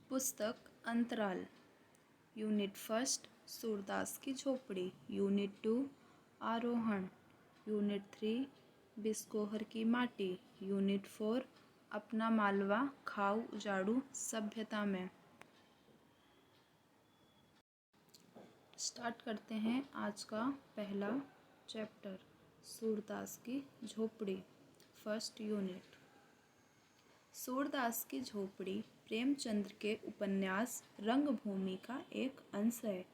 पुस्तक अंतराल। Unit first Surdas की झोपड़ी। यूनिट 2 आरोहण। यूनिट 3 बिस्कोहर की माटी। यूनिट 4 अपना मालवा खाऊ उजाड़ू सभ्यता में। स्टार्ट करते हैं आज का पहला चैप्टर, सूरदास की झोपड़ी। First unit. सूरदास की झोपड़ी प्रेमचंद्र के उपन्यास रंगभूमि का एक अंश है।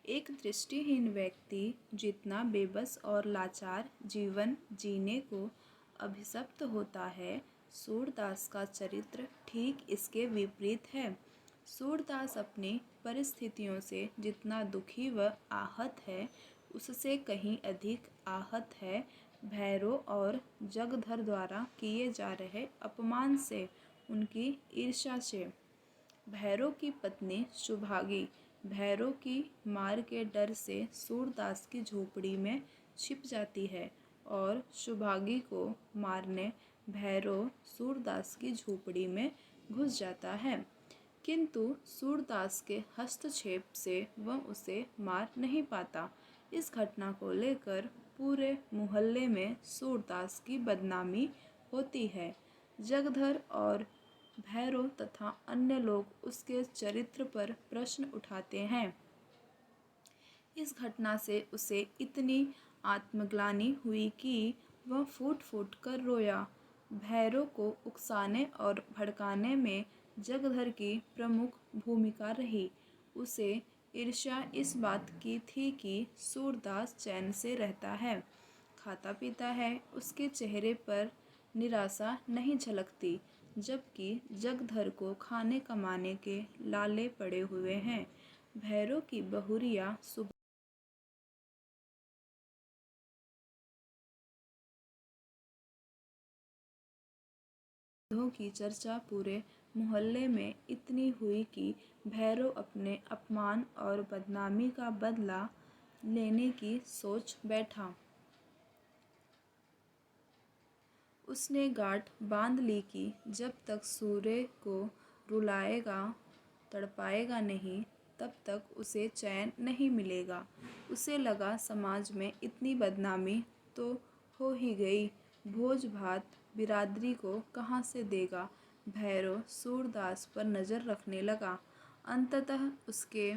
एक दृष्टिहीन व्यक्ति जितना बेबस और लाचार जीवन जीने को अभिशप्त होता है, सूरदास का चरित्र ठीक इसके विपरीत है। सूरदास अपनी परिस्थितियों से जितना दुखी व आहत है, उससे कहीं अधिक आहत है भैरव और जगधर द्वारा किए जा रहे अपमान से, उनकी ईर्ष्या से। भैरव की पत्नी सुभागी भैरव की मार के डर से सूरदास की झोपड़ी में छिप जाती है और सुभागी को मारने भैरव सूरदास की झोपड़ी में घुस जाता है, किंतु सूरदास के हस्तक्षेप से वह उसे मार नहीं पाता। इस घटना को लेकर पूरे मोहल्ले में सूरदास की बदनामी होती है। जगधर और भैरव तथा अन्य लोग उसके चरित्र पर प्रश्न उठाते हैं। इस घटना से उसे इतनी आत्मग्लानि हुई कि वह फूट फूट कर रोया। भैरव को उकसाने और भड़काने में जगधर की प्रमुख भूमिका रही। उसे ईर्ष्या इस बात की थी कि सूरदास चैन से रहता है, खाता पीता है, उसके चेहरे पर निराशा नहीं झलकती, जबकि जगधर को खाने कमाने के लाले पड़े हुए हैं। भैरव की बहुरिया सुबोधों की चर्चा पूरे मोहल्ले में इतनी हुई कि भैरव अपने अपमान और बदनामी का बदला लेने की सोच बैठा। उसने गांठ बांध ली कि जब तक सूर्य को रुलाएगा तड़पाएगा नहीं, तब तक उसे चैन नहीं मिलेगा। उसे लगा समाज में इतनी बदनामी तो हो ही गई, भोज भात बिरादरी को कहाँ से देगा। भैरव सूरदास पर नज़र रखने लगा। अंततः उसके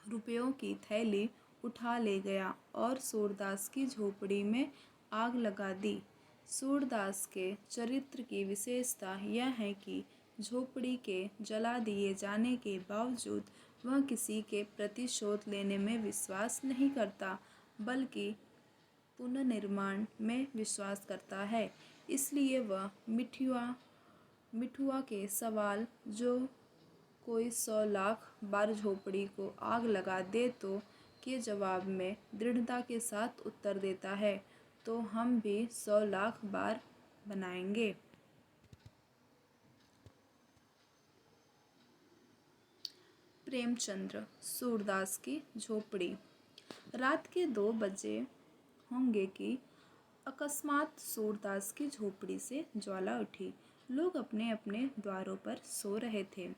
रुपयों की थैली उठा ले गया और सूरदास की झोपड़ी में आग लगा दी। सूरदास के चरित्र की विशेषता यह है कि झोपड़ी के जला दिए जाने के बावजूद वह किसी के प्रतिशोध लेने में विश्वास नहीं करता, बल्कि पुनर्निर्माण में विश्वास करता है। इसलिए वह मिठुआ के सवाल, जो कोई 100 लाख बार झोपड़ी को आग लगा दे तो, के जवाब में दृढ़ता के साथ उत्तर देता है, तो हम भी 100 लाख बार बनाएंगे। प्रेमचंद्र, सूरदास की झोपड़ी। रात के 2 बजे होंगे कि अकस्मात सूरदास की झोपड़ी से ज्वाला उठी। लोग अपने अपने द्वारों पर सो रहे थे।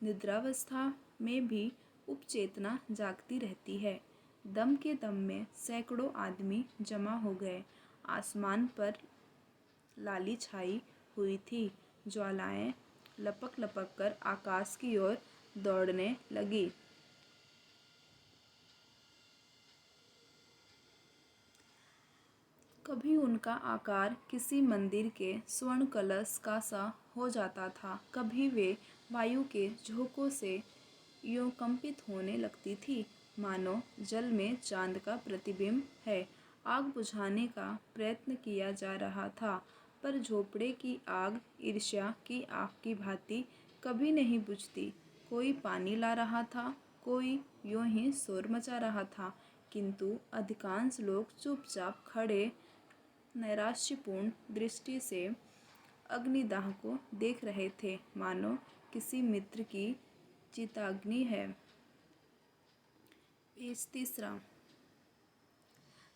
निद्रावस्था में भी उपचेतना जागती रहती है। दम के दम में सैकड़ों आदमी जमा हो गए। आसमान पर लाली छाई हुई थी। ज्वालाएं लपक लपक कर आकाश की ओर दौड़ने लगी। कभी उनका आकार किसी मंदिर के स्वर्ण कलश का सा हो जाता था, कभी वे वायु के झोंकों से यूं कंपित होने लगती थी, मानो जल में चांद का प्रतिबिंब है। आग बुझाने का प्रयत्न किया जा रहा था, पर झोपड़े की आग ईर्ष्या की आग की भांति कभी नहीं बुझती। कोई पानी ला रहा था, कोई यूं ही शोर मचा रहा था, किंतु अधिकांश लोग चुपचाप खड़े नैराश्यपूर्ण दृष्टि से अग्निदाह को देख रहे थे, मानो किसी मित्र की चिताग्नि है। पेज 3।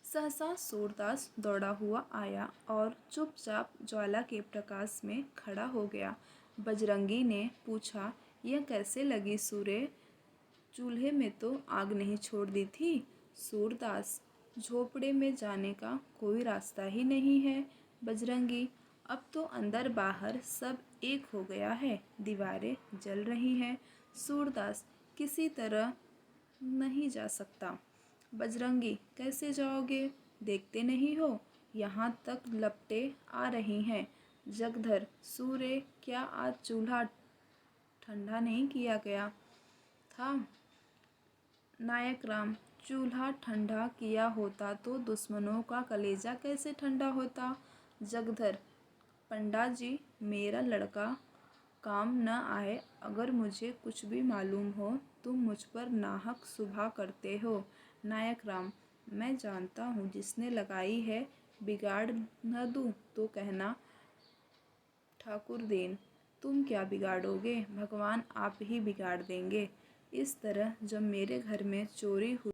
सहसा सूरदास दौड़ा हुआ आया और चुपचाप ज्वाला के प्रकाश में खड़ा हो गया। बजरंगी ने पूछा, यह कैसे लगी सूर्य? चूल्हे में तो आग नहीं छोड़ दी थी। सूरदास, झोपड़े में जाने का कोई रास्ता ही नहीं है। बजरंगी, अब तो अंदर बाहर सब एक हो गया है, दीवारें जल रही हैं। सूरदास, किसी तरह नहीं जा सकता। बजरंगी, कैसे जाओगे? देखते नहीं हो यहाँ तक लपटें आ रही हैं। जगधर, सूर्य, क्या आज चूल्हा ठंडा नहीं किया गया था? नायक राम, चूल्हा ठंडा किया होता तो दुश्मनों का कलेजा कैसे ठंडा होता? जगधर, पंडा जी, मेरा लड़का काम न आए। अगर मुझे कुछ भी मालूम हो तुम मुझ पर नाहक सुबह करते हो। नायक राम, मैं जानता हूँ जिसने लगाई है, बिगाड़ न दूँ तो कहना। ठाकुरदेन, तुम क्या बिगाड़ोगे? भगवान आप ही बिगाड़ देंगे। इस तरह जब मेरे घर में चोरी हुई,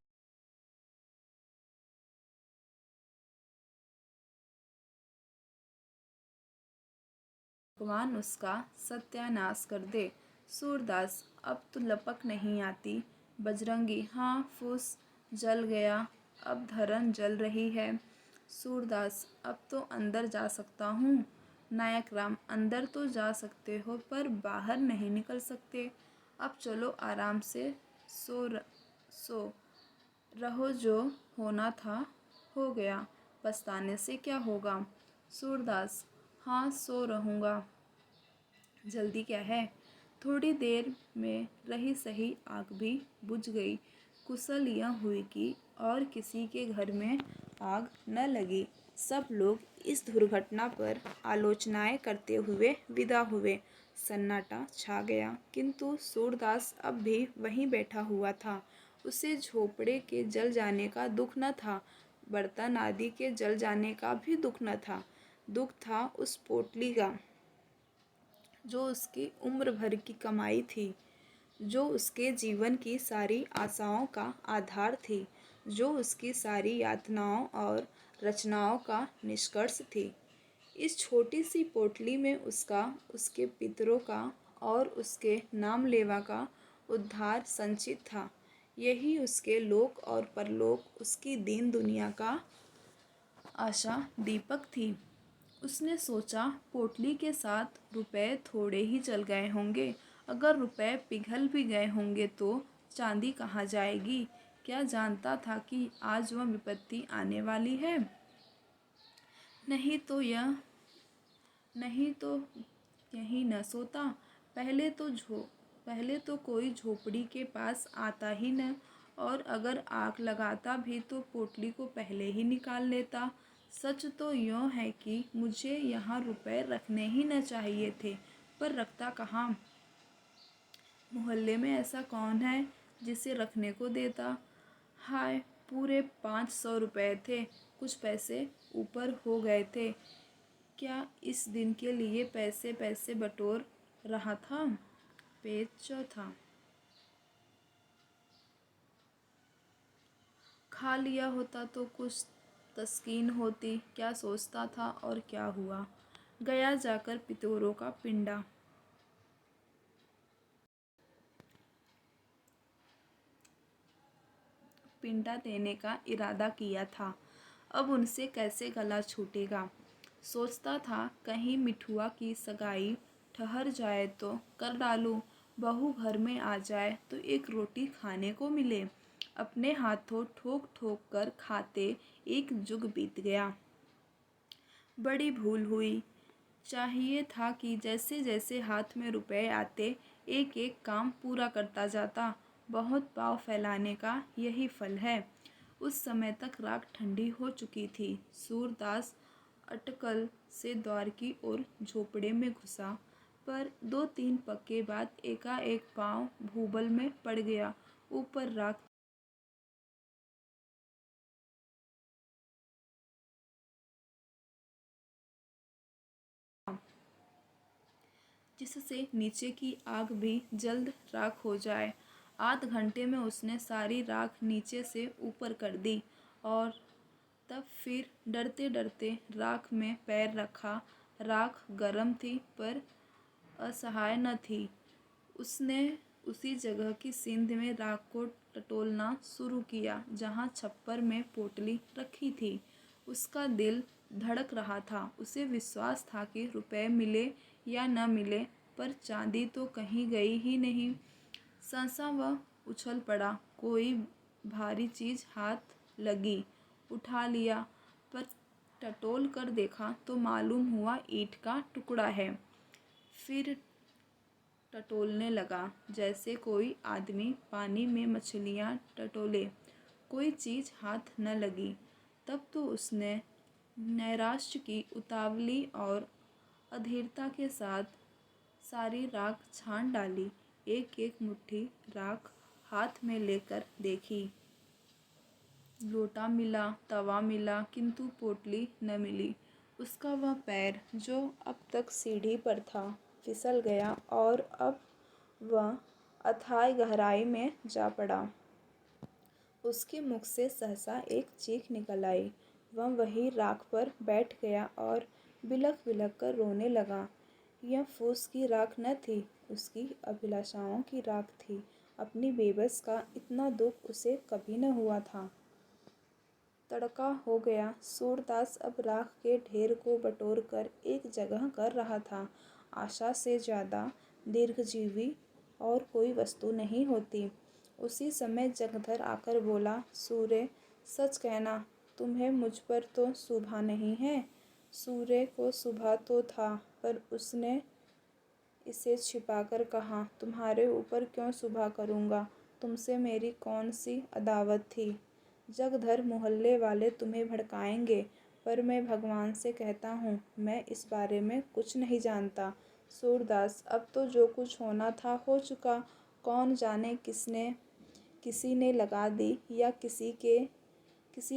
भगवान उसका सत्यानाश कर दे। सूरदास, अब तो लपक नहीं आती। बजरंगी, हाँ, फूस जल गया, अब धरन जल रही है। सूरदास, अब तो अंदर जा सकता हूँ। नायक राम, अंदर तो जा सकते हो पर बाहर नहीं निकल सकते। अब चलो आराम से सो रहो, जो होना था हो गया, पछताने से क्या होगा। सूरदास, हाँ, सो रहूँगा, जल्दी क्या है? थोड़ी देर में रही सही आग भी बुझ गई। कुशल यह हुई कि और किसी के घर में आग न लगी। सब लोग इस दुर्घटना पर आलोचनाएं करते हुए विदा हुए। सन्नाटा छा गया, किंतु सूरदास अब भी वहीं बैठा हुआ था। उसे झोपड़े के जल जाने का दुख न था, बर्तन आदि के जल जाने का भी दुख न था। दुख था उस पोटली का, जो उसकी उम्र भर की कमाई थी, जो उसके जीवन की सारी आशाओं का आधार थी, जो उसकी सारी यातनाओं और रचनाओं का निष्कर्ष थी। इस छोटी सी पोटली में उसका, उसके पितरों का और उसके नामलेवा का उद्धार संचित था। यही उसके लोक और परलोक, उसकी दीन दुनिया का आशा दीपक थी। उसने सोचा, पोटली के साथ रुपए थोड़े ही जल गए होंगे, अगर रुपए पिघल भी गए होंगे तो चांदी कहाँ जाएगी? क्या जानता था कि आज वह विपत्ति आने वाली है? नहीं तो यहीं न सोता। पहले तो कोई झोपड़ी के पास आता ही न, और अगर आग लगाता भी तो पोटली को पहले ही निकाल लेता। सच तो यूँ है कि मुझे यहाँ रुपए रखने ही न चाहिए थे, पर रखता कहाँ? मोहल्ले में ऐसा कौन है जिसे रखने को देता? हाय, पूरे 500 रुपये थे, कुछ पैसे ऊपर हो गए थे। क्या इस दिन के लिए पैसे पैसे बटोर रहा था? पेज चौथा। खा लिया होता तो कुछ तस्कीन होती। क्या सोचता था और क्या हुआ? गया जाकर पितरों का पिंडा देने का इरादा किया था। अब उनसे कैसे गला छूटेगा? सोचता था, कहीं मिठुआ की सगाई ठहर जाए तो कर डालूं, बहू घर में आ जाए तो एक रोटी खाने को मिले। अपने हाथों ठोक ठोक कर खाते एक जुग बीत गया। बड़ी भूल हुई। चाहिए था कि जैसे जैसे हाथ में रुपए आते, एक एक काम पूरा करता जाता। बहुत पाँव फैलाने का यही फल है। उस समय तक राख ठंडी हो चुकी थी। सूरदास अटकल से द्वार की ओर झोपड़े में घुसा, पर 2-3 पक्के बाद एकाएक पाँव भूबल में पड़ गया। ऊपर राख, जिससे नीचे की आग भी जल्द राख हो जाए। आध घंटे में उसने सारी राख नीचे से ऊपर कर दी, और तब फिर डरते डरते राख में पैर रखा। राख गर्म थी पर असह्य न थी। उसने उसी जगह की सींध में राख को टटोलना शुरू किया जहाँ छप्पर में पोटली रखी थी। उसका दिल धड़क रहा था। उसे विश्वास था कि रुपए मिले या न मिले, पर चांदी तो कहीं गई ही नहीं। सहसा वह उछल पड़ा। कोई भारी चीज हाथ लगी, उठा लिया, पर टटोल कर देखा तो मालूम हुआ ईंट का टुकड़ा है। फिर टटोलने लगा जैसे कोई आदमी पानी में मछलियाँ टटोले। कोई चीज़ हाथ न लगी। तब तो उसने नैराश्य की उतावली और अधीरता के साथ सारी राख छान डाली। एक एक मुट्ठी राख हाथ में लेकर देखी। लोटा मिला, तवा मिला, किंतु पोटली न मिली। उसका वह पैर जो अब तक सीढ़ी पर था फिसल गया और अब वह अथाह गहराई में जा पड़ा। उसके मुख से सहसा एक चीख निकल आई। वह वहीं राख पर बैठ गया और बिलख बिलख कर रोने लगा। यह फूस की राख न थी, उसकी अभिलाषाओं की राख थी। अपनी बेबस का इतना दुख उसे कभी न हुआ था। तड़का हो गया। सूरदास अब राख के ढेर को बटोर कर एक जगह कर रहा था। आशा से ज़्यादा दीर्घजीवी और कोई वस्तु नहीं होती। उसी समय जगधर आकर बोला, सूर्य, सच कहना, तुम्हें मुझ पर तो शुभा नहीं है। सूर्य को शुभा तो था, पर उसने इसे छिपाकर कहा, तुम्हारे ऊपर क्यों शुभा करूँगा, तुमसे मेरी कौन सी अदावत थी। जगधर, मोहल्ले वाले तुम्हें भड़काएंगे, पर मैं भगवान से कहता हूँ, मैं इस बारे में कुछ नहीं जानता। सूरदास, अब तो जो कुछ होना था हो चुका। कौन जाने किसी ने लगा दी या किसी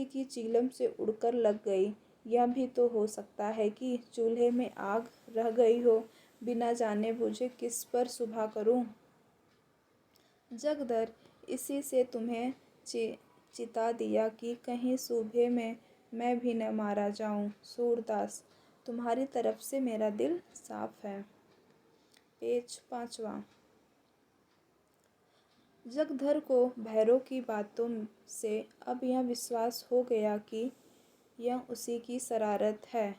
की चीलम से उड़कर लग गई। यह भी तो हो सकता है कि चूल्हे में आग रह गई हो। बिना जाने बूझे किस पर शुभा करूं। जगधर, इसी से तुम्हें चिता दिया कि कहीं सूबे में मैं भी न मारा जाऊं। सूरदास, तुम्हारी तरफ से मेरा दिल साफ है। पेज 5वां। जगधर को भैरव की बातों से अब यह विश्वास हो गया कि यह उसी की शरारत है।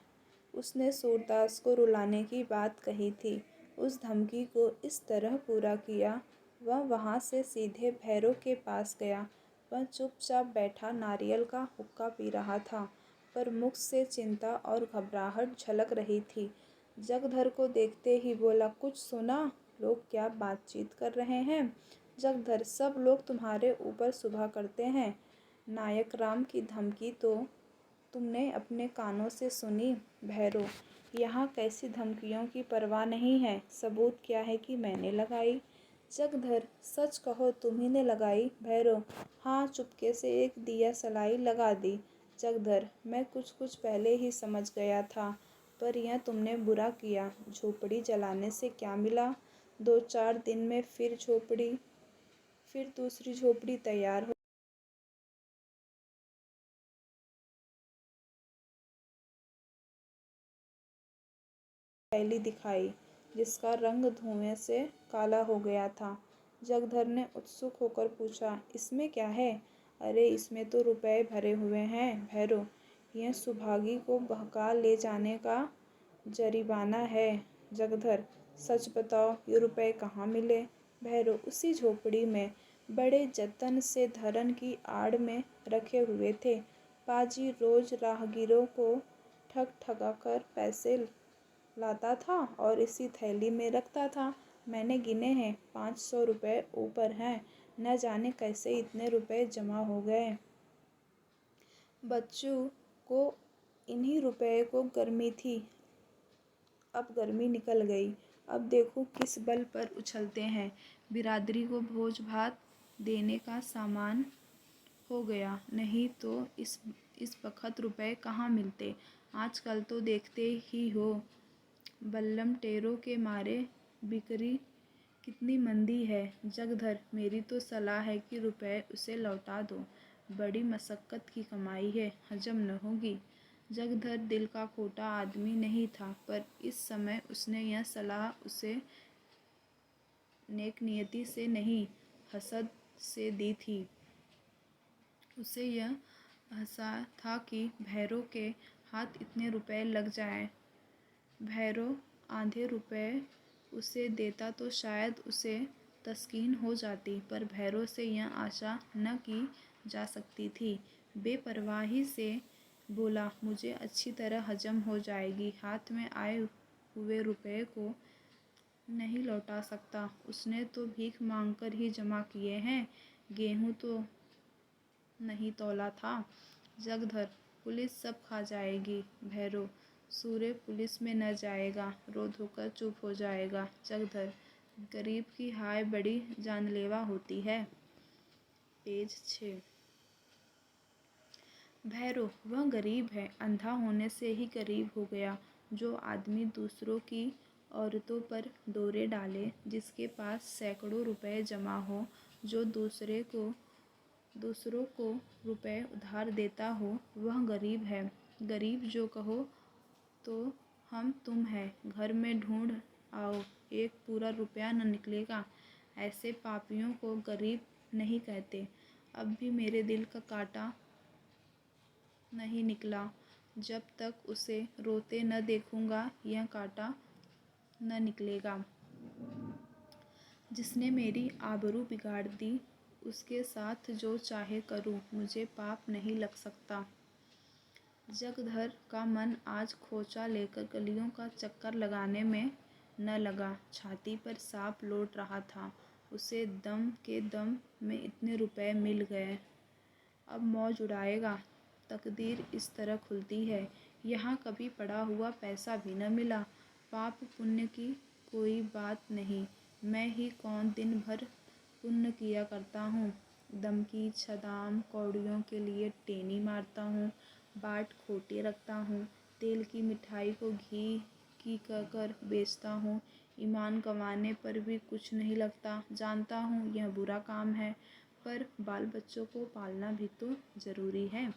उसने सूरदास को रुलाने की बात कही थी। उस धमकी को इस तरह पूरा किया। वह वहाँ से सीधे भैरव के पास गया। वह चुपचाप बैठा नारियल का हुक्का पी रहा था, पर मुख से चिंता और घबराहट झलक रही थी। जगधर को देखते ही बोला, कुछ सुना? लोग क्या बातचीत कर रहे हैं? जगधर, सब लोग तुम्हारे ऊपर शुभा करते हैं। नायक राम की धमकी तो तुमने अपने कानों से सुनी। भैरव, यहाँ कैसी धमकियों की परवाह नहीं है। सबूत क्या है कि मैंने लगाई? जगधर, सच कहो, तुम्ही ने लगाई? भैरव, हाँ, चुपके से एक दिया सलाई लगा दी। जगधर, मैं कुछ पहले ही समझ गया था, पर यह तुमने बुरा किया। झोपड़ी जलाने से क्या मिला? 2-4 दिन में फिर दूसरी झोपड़ी तैयार हो थैली दिखाई, जिसका रंग धुएं से काला हो गया था। जगधर ने उत्सुक होकर पूछा, इसमें क्या है? अरे, इसमें तो रुपए भरे हुए हैं। भैरव, यह सुभागी को बहका ले जाने का जरिमाना है। जगधर, सच बताओ, ये रुपए कहाँ मिले? भैरव, उसी झोपड़ी में बड़े जतन से धरन की आड़ में रखे हुए थे। पाजी रोज राहगीरों को ठगा कर पैसे लाता था और इसी थैली में रखता था। मैंने गिने हैं, 500 रुपये ऊपर हैं। न जाने कैसे इतने रुपए जमा हो गए। बच्चों को इन्हीं रुपए को गर्मी थी, अब गर्मी निकल गई। अब देखो किस बल पर उछलते हैं। बिरादरी को भोज भात देने का सामान हो गया, नहीं तो इस बखत रुपए कहाँ मिलते। आजकल तो देखते ही हो, बल्लम टेरों के मारे बिक्री कितनी मंदी है। जगधर, मेरी तो सलाह है कि रुपए उसे लौटा दो। बड़ी मशक्कत की कमाई है, हजम न होगी। जगधर दिल का खोटा आदमी नहीं था, पर इस समय उसने यह सलाह उसे नेक नियति से नहीं, हसद से दी थी। उसे यह हंसा था कि भैरव के हाथ इतने रुपए लग जाएं। भैरव आधे रुपए उसे देता तो शायद उसे तस्कीन हो जाती, पर भैरव से यह आशा न की जा सकती थी। बेपरवाही से बोला, मुझे अच्छी तरह हजम हो जाएगी। हाथ में आए हुए रुपए को नहीं लौटा सकता। उसने तो भीख मांगकर ही जमा किए हैं। गेहूं तो नहीं तौला था। जगधर, पुलिस सब खा जाएगी। भैरव, सूर्य पुलिस में न जाएगा, रो धोकर चुप हो जाएगा। जगधर, गरीब की हाय बड़ी जानलेवा होती है। पेज 6। भैरव, वह गरीब है, अंधा होने से ही गरीब हो गया। जो आदमी दूसरों की औरतों पर डोरे डाले, जिसके पास सैकड़ों रुपए जमा हो, जो दूसरों को रुपए उधार देता हो, वह गरीब है। गरीब जो कहो तो हम तुम हैं, घर में ढूंढ आओ, एक पूरा रुपया न निकलेगा। ऐसे पापियों को गरीब नहीं कहते। अब भी मेरे दिल का कांटा नहीं निकला। जब तक उसे रोते न देखूंगा, यह कांटा न निकलेगा। जिसने मेरी आबरू बिगाड़ दी, उसके साथ जो चाहे करूं, मुझे पाप नहीं लग सकता। जगधर का मन आज खोचा लेकर गलियों का चक्कर लगाने में न लगा। छाती पर सांप लौट रहा था। उसे दम के दम में इतने रुपए मिल गए। अब मौज उड़ाएगा। तकदीर इस तरह खुलती है। यहाँ कभी पड़ा हुआ पैसा भी न मिला। पाप पुण्य की कोई बात नहीं। मैं ही कौन दिन भर पुण्य किया करता हूँ। दमकी छदाम कौड़ियों के लिए टेनी मारता हूँ, बाट खोटे रखता हूँ, तेल की मिठाई को घी की कहकर बेचता हूँ। ईमान गंवाने पर भी कुछ नहीं लगता। जानता हूँ यह बुरा काम है, पर बाल बच्चों को पालना भी तो ज़रूरी है।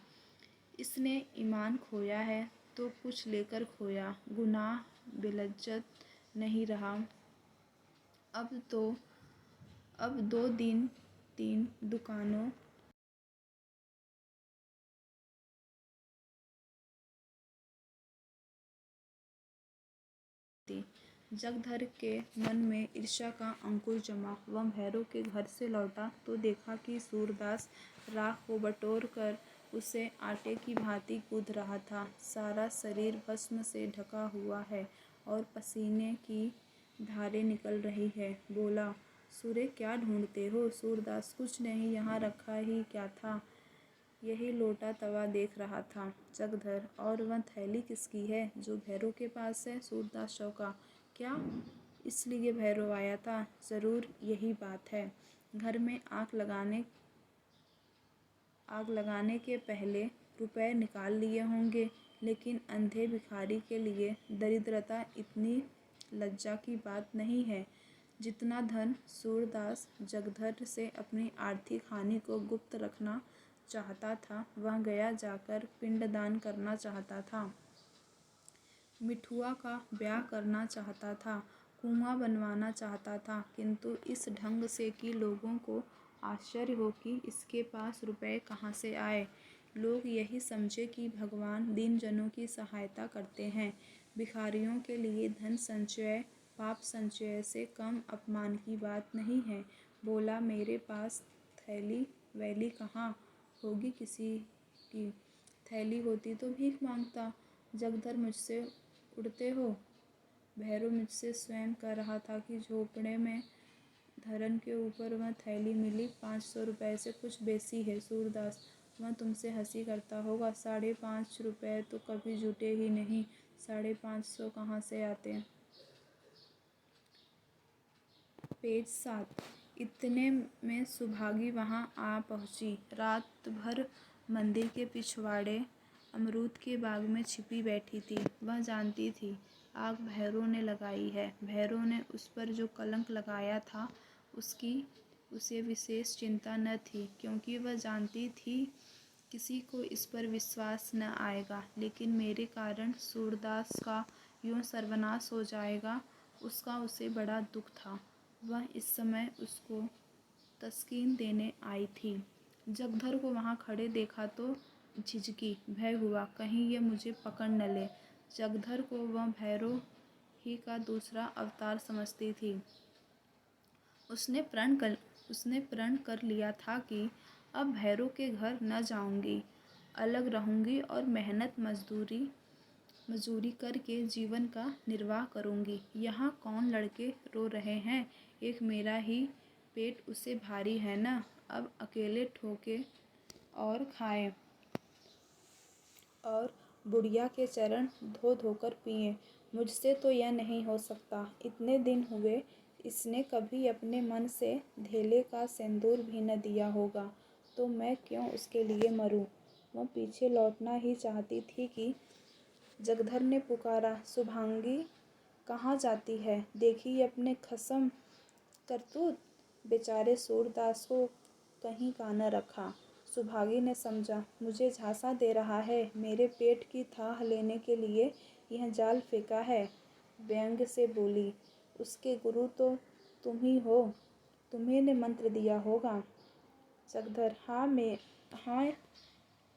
इसने ईमान खोया है तो कुछ लेकर खोया, गुनाह बेलज्जत नहीं रहा। अब 2 दिन 3 दुकानों जगधर के मन में ईर्ष्या का अंकुर जमा। वह भैरव के घर से लौटा तो देखा कि सूरदास राख को बटोर कर उसे आटे की भांति गूँथ रहा था। सारा शरीर भस्म से ढका हुआ है और पसीने की धारें निकल रही है। बोला, सूर्य क्या ढूंढते हो? सूरदास, कुछ नहीं, यहाँ रखा ही क्या था, यही लोटा तवा देख रहा था। जगधर, और वह थैली किसकी है जो भैरव के पास है? सूरदास चौंका। क्या इसलिए भैरव आया था? ज़रूर यही बात है। घर में आग लगाने के पहले रुपए निकाल लिए होंगे, लेकिन अंधे भिखारी के लिए दरिद्रता इतनी लज्जा की बात नहीं है। जितना धन सूरदास जगधर से अपनी आर्थिक हानि को गुप्त रखना चाहता था, वह गया जाकर पिंडदान करना चाहता था, मिठुआ का ब्याह करना चाहता था, कुआं बनवाना चाहता था, किंतु इस ढंग से कि लोगों को आश्चर्य हो कि इसके पास रुपए कहाँ से आए। लोग यही समझे कि भगवान दीन जनों की सहायता करते हैं। भिखारियों के लिए धन संचय पाप संचय से कम अपमान की बात नहीं है। बोला, मेरे पास थैली वैली कहाँ होगी किसी की? थैली होती तो भीख मांगता। जगधर, मुझसे उड़ते हो? भैरव मुझसे स्वयं कह रहा था कि झोपड़े में धरन के ऊपर वह थैली मिली 500 रुपए से कुछ बेसी है। सूरदास, वह तुमसे हंसी करता होगा। 5.5 रुपए तो कभी जुटे ही नहीं। 550 कहाँ से आते? पेज 7। इतने में सुभागी वहाँ आ पहुँची। रात भर मंदिर के पिछवाड़े अमरूद के बाग में छिपी बैठी थी। वह जानती थी आग भैरव ने लगाई है। भैरव ने उस पर जो कलंक लगाया था, उसे विशेष चिंता न थी, क्योंकि वह जानती थी किसी को इस पर विश्वास न आएगा। लेकिन मेरे कारण सूरदास का यूँ सर्वनाश हो जाएगा, उसका उसे बड़ा दुख था। वह इस समय उसको तस्कीन देने आई थी। जगधर को वहाँ खड़े देखा तो झिझकी, भय हुआ कहीं ये मुझे पकड़ न ले। जगधर को वह भैरव ही का दूसरा अवतार समझती थी। उसने प्रण कर लिया था कि अब भैरव के घर न जाऊंगी, अलग रहूंगी और मेहनत मजदूरी करके जीवन का निर्वाह करूंगी। यहाँ कौन लड़के रो रहे हैं, एक मेरा ही पेट उसे भारी है न, अब अकेले ठोके और खाए और बुढ़िया के चरण धो धोकर पिए। मुझसे तो यह नहीं हो सकता। इतने दिन हुए इसने कभी अपने मन से धेले का सिंदूर भी न दिया होगा, तो मैं क्यों उसके लिए मरूं। वह पीछे लौटना ही चाहती थी कि जगधर ने पुकारा, शुभांगी कहाँ जाती है, देखी अपने खसम करतूत। बेचारे सूरदास को कहीं का न रखा। सुभागी ने समझा, मुझे झांसा दे रहा है, मेरे पेट की थाह लेने के लिए यह जाल फेंका है। व्यंग से बोली, उसके गुरु तो तुम ही हो, तुम्ही ने मंत्र दिया होगा। जगधर, हाँ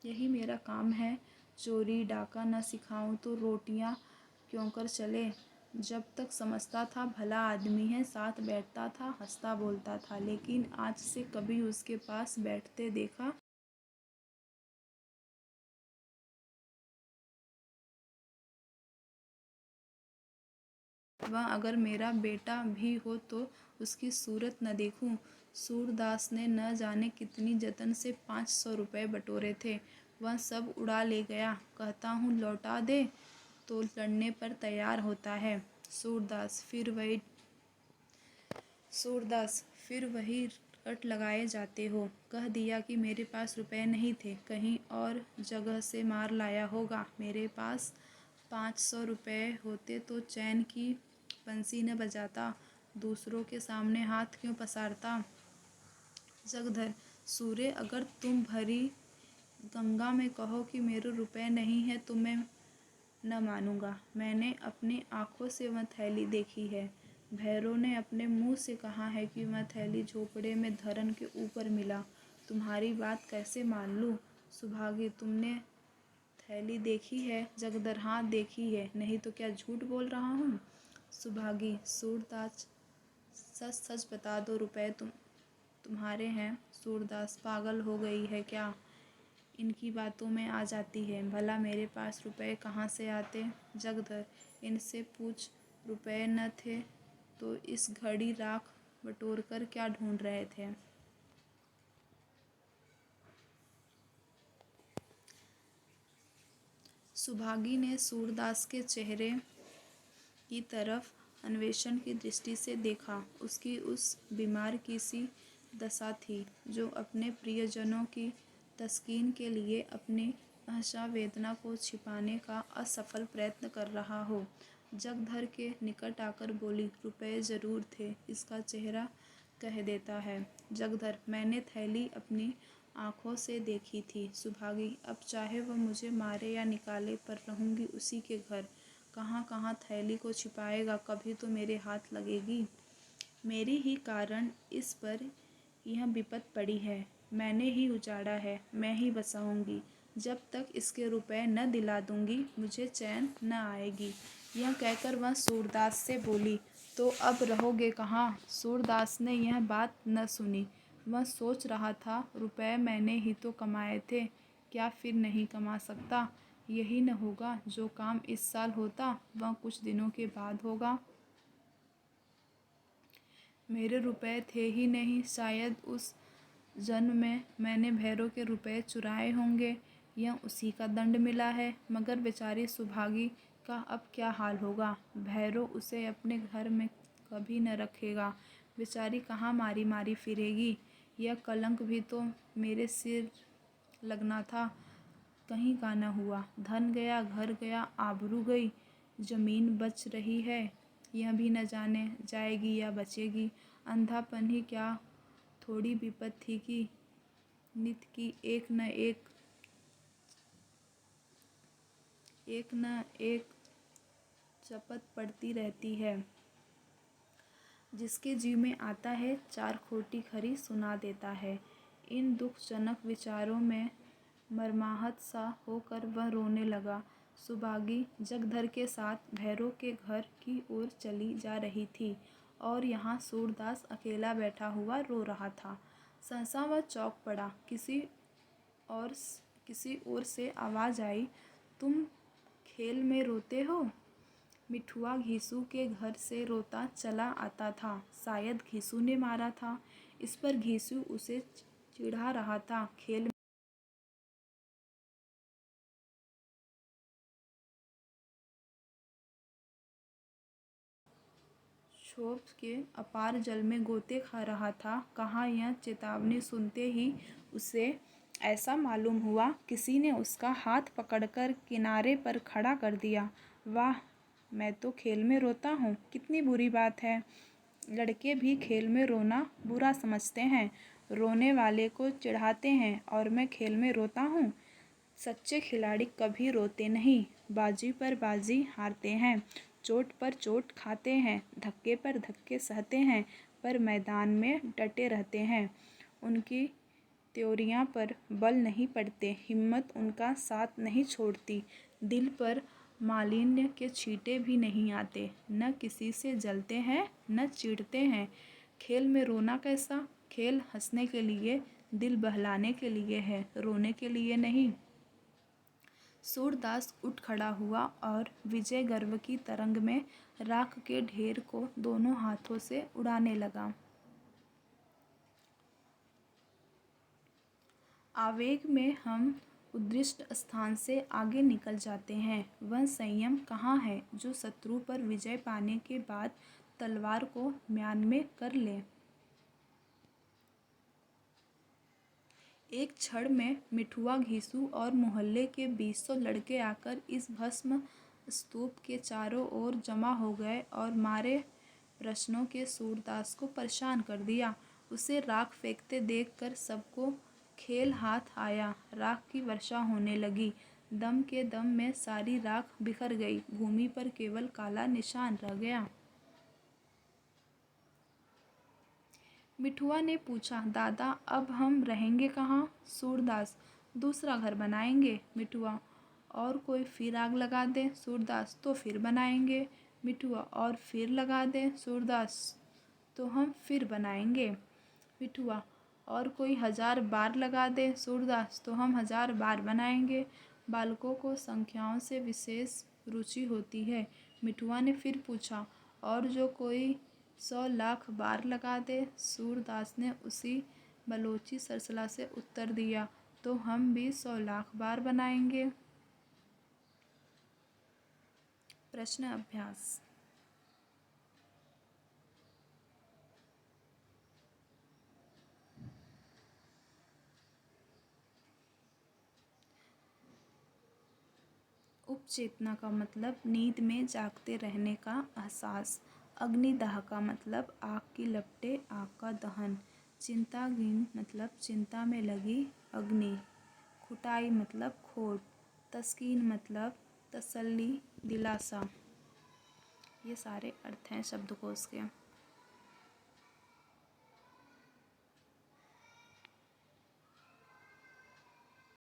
यही मेरा काम है। चोरी डाका न सिखाऊं तो रोटियां क्यों कर चले। जब तक समझता था भला आदमी है, साथ बैठता था, हंसता बोलता था, लेकिन आज से कभी उसके पास बैठते देखा वह अगर मेरा बेटा भी हो तो उसकी सूरत न देखूं। सूरदास ने न जाने कितनी जतन से 500 रुपये बटोरे थे, वह सब उड़ा ले गया। कहता हूँ लौटा दे तो लड़ने पर तैयार होता है। सूरदास फिर वही रट लगाए जाते हो। कह दिया कि मेरे पास रुपए नहीं थे, कहीं और जगह से मार लाया होगा। मेरे पास 500 रुपये होते तो चैन की बंसी न बजाता, दूसरों के सामने हाथ क्यों पसारता। जगधर, सूर्य अगर तुम भरी गंगा में कहो कि मेरे रुपए नहीं है तो मैं न मानूंगा। मैंने अपनी आँखों से वह थैली देखी है। भैरव ने अपने मुंह से कहा है कि वह थैली झोपड़े में धरन के ऊपर मिला। तुम्हारी बात कैसे मान लूँ। सुभागी, तुमने थैली देखी है। जगधर, हाँ देखी है, नहीं तो क्या झूठ बोल रहा हूँ। सुभागी, सूरदास सच सच बता दो, रुपए तुम्हारे हैं। सूरदास, पागल हो गई है क्या, इनकी बातों में आ जाती है। भला मेरे पास रुपए कहाँ से आते। जगधर, इनसे पूछ, रुपए न थे तो इस घड़ी राख बटोर कर क्या ढूंढ रहे थे। सुभागी ने सूरदास के चेहरे की तरफ अन्वेषण की दृष्टि से देखा। उसकी उस बीमार की सी दशा थी जो अपने प्रियजनों की तस्कीन के लिए अपनी भाषा वेदना को छिपाने का असफल प्रयत्न कर रहा हो। जगधर के निकट आकर बोली, रुपए जरूर थे, इसका चेहरा कह देता है। जगधर, मैंने थैली अपनी आँखों से देखी थी। सुभागी, अब चाहे वह मुझे मारे या निकाले, पर रहूंगी उसी के घर। कहाँ कहाँ थैली को छिपाएगा, कभी तो मेरे हाथ लगेगी। मेरी ही कारण इस पर यह विपत पड़ी है, मैंने ही उजाड़ा है, मैं ही बचाऊंगी। जब तक इसके रुपए न दिला दूंगी मुझे चैन न आएगी। यह कहकर वह सूरदास से बोली, तो अब रहोगे कहाँ। सूरदास ने यह बात न सुनी। वह सोच रहा था, रुपए मैंने ही तो कमाए थे, क्या फिर नहीं कमा सकता। यही न होगा जो काम इस साल होता वह कुछ दिनों के बाद होगा। मेरे रुपए थे ही नहीं, शायद उस जन्म में मैंने भैरव के रुपए चुराए होंगे, यह उसी का दंड मिला है। मगर बेचारी सुभागी का अब क्या हाल होगा। भैरव उसे अपने घर में कभी न रखेगा, बेचारी कहाँ मारी मारी फिरेगी। यह कलंक भी तो मेरे सिर लगना था, कहीं का न हुआ। धन गया, घर गया, आबरू गई, जमीन बच रही है, यह भी न जाने जाएगी या बचेगी। अंधापन ही क्या थोड़ी विपत थी कि नित की एक न एक चपत पड़ती रहती है। जिसके जी में आता है चार खोटी खरी सुना देता है। इन दुखजनक विचारों में मर्माहत सा होकर वह रोने लगा। सुबागी जगधर के साथ भैरों के घर की ओर चली जा रही थी और यहाँ सूरदास अकेला बैठा हुआ रो रहा था। सहसा वह चौंक पड़ा। किसी ओर से आवाज़ आई, तुम खेल में रोते हो? मिठुआ घीसू के घर से रोता चला आता था। शायद घीसू ने मारा था। इस पर घीसू उसे चिढ़ा रहा था। खेल क्षोभ के अपार जल में गोते खा रहा था। कहाँ यह चेतावनी सुनते ही उसे ऐसा मालूम हुआ, किसी ने उसका हाथ पकड़कर किनारे पर खड़ा कर दिया। वाह, मैं तो खेल में रोता हूँ, कितनी बुरी बात है। लड़के भी खेल में रोना बुरा समझते हैं, रोने वाले को चिढ़ाते हैं, और मैं खेल में रोता हूँ। सच्चे खिलाड़ी कभी रोते नहीं, बाजी पर बाजी हारते हैं, चोट पर चोट खाते हैं, धक्के पर धक्के सहते हैं, पर मैदान में डटे रहते हैं। उनकी त्योरियां पर बल नहीं पड़ते, हिम्मत उनका साथ नहीं छोड़ती, दिल पर मालिन्य के छींटे भी नहीं आते, न किसी से जलते हैं न चिढ़ते हैं। खेल में रोना कैसा? खेल हंसने के लिए, दिल बहलाने के लिए है, रोने के लिए नहीं। सूरदास उठ खड़ा हुआ और विजय गर्व की तरंग में राख के ढेर को दोनों हाथों से उड़ाने लगा। आवेग में हम उद्दिष्ट स्थान से आगे निकल जाते हैं। वह संयम कहाँ है जो शत्रु पर विजय पाने के बाद तलवार को म्यान में कर ले। एक क्षण में मिठुआ घीसू और मोहल्ले के 200 लड़के आकर इस भस्म स्तूप के चारों ओर जमा हो गए और मारे प्रश्नों के सूरदास को परेशान कर दिया। उसे राख फेंकते देखकर सबको खेल हाथ आया। राख की वर्षा होने लगी। दम के दम में सारी राख बिखर गई। भूमि पर केवल काला निशान रह गया। मिठुआ ने पूछा, दादा अब हम रहेंगे कहाँ? सूरदास, दूसरा घर बनाएंगे। मिठुआ, और कोई फिर आग लगा दे? सूरदास, तो फिर बनाएंगे। मिठुआ, और फिर लगा दे? सूरदास, तो हम फिर बनाएंगे। मिठुआ, और कोई 1000 बार लगा दे? सूरदास, तो हम 1000 बार बनाएंगे। बालकों को संख्याओं से विशेष रुचि होती है। मिठुआ ने फिर पूछा, और जो कोई 100 लाख बार लगा दे? सूरदास ने उसी बलोची सरसला से उत्तर दिया, तो हम भी 100 लाख बार बनाएंगे। प्रश्न अभ्यास। उपचेतना का मतलब नींद में जागते रहने का एहसास। अग्निदाह का मतलब आग की लपटें, आग का दहन। चिंताहीन मतलब चिंता में लगी अग्नि। खुटाई मतलब खोट। तस्कीन मतलब तसल्ली, दिलासा। ये सारे अर्थ हैं शब्दकोश के।